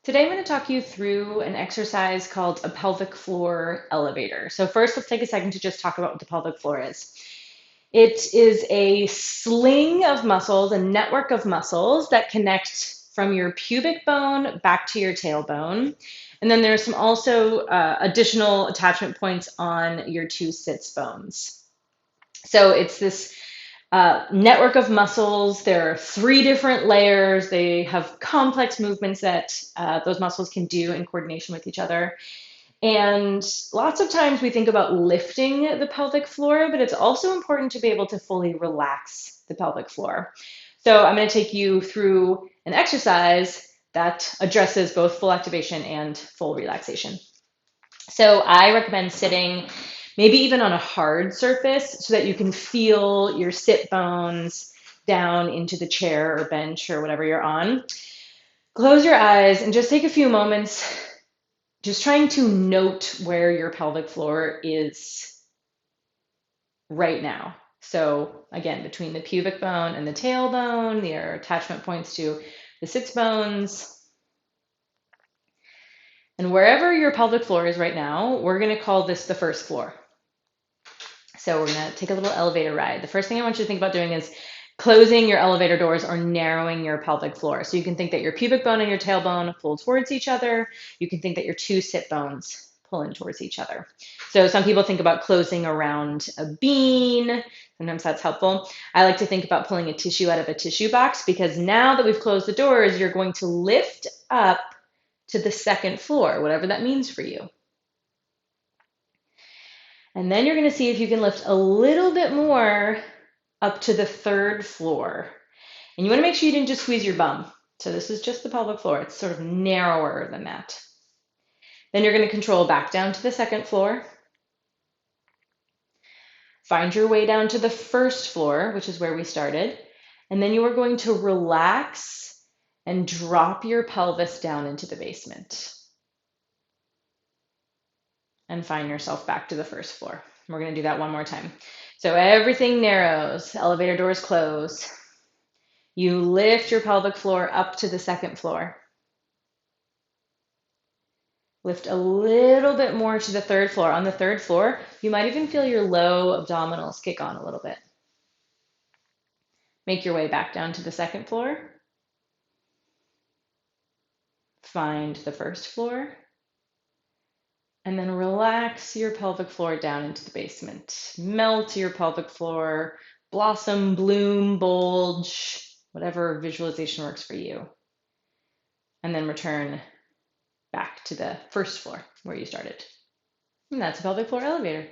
Today, I'm going to talk you through an exercise called a pelvic floor elevator. So, first, let's take a second to just talk about what the pelvic floor is. It is a sling of muscles, a network of muscles that connect from your pubic bone back to your tailbone. And then there's some also additional attachment points on your two sits bones. So, it's this network of muscles. There are three different layers. They have complex movements that those muscles can do in coordination with each other. And lots of times we think about lifting the pelvic floor, but it's also important to be able to fully relax the pelvic floor. So I'm going to take you through an exercise that addresses both full activation and full relaxation. So I recommend sitting maybe even on a hard surface so that you can feel your sit bones down into the chair or bench or whatever you're on. Close your eyes and just take a few moments just trying to note where your pelvic floor is right now. So again, between the pubic bone and the tailbone, there are attachment points to the sits bones. And wherever your pelvic floor is right now, we're going to call this the first floor. So we're going to take a little elevator ride. The first thing I want you to think about doing is closing your elevator doors or narrowing your pelvic floor. So you can think that your pubic bone and your tailbone pull towards each other. You can think that your two sit bones pull in towards each other. So some people think about closing around a bean. Sometimes that's helpful. I like to think about pulling a tissue out of a tissue box because now that we've closed the doors, you're going to lift up to the second floor, whatever that means for you. And then you're going to see if you can lift a little bit more up to the third floor. And you want to make sure you didn't just squeeze your bum. So this is just the pelvic floor. It's sort of narrower than that. Then you're going to control back down to the second floor. Find your way down to the first floor, which is where we started. And then you are going to relax and drop your pelvis down into the basement. And find yourself back to the first floor. We're going to do that one more time. So everything narrows, elevator doors close. You lift your pelvic floor up to the second floor. Lift a little bit more to the third floor. On the third floor, you might even feel your low abdominals kick on a little bit. Make your way back down to the second floor. Find the first floor. And then relax your pelvic floor down into the basement. Melt your pelvic floor, blossom, bloom, bulge, whatever visualization works for you. And then return back to the first floor where you started. And that's a pelvic floor elevator.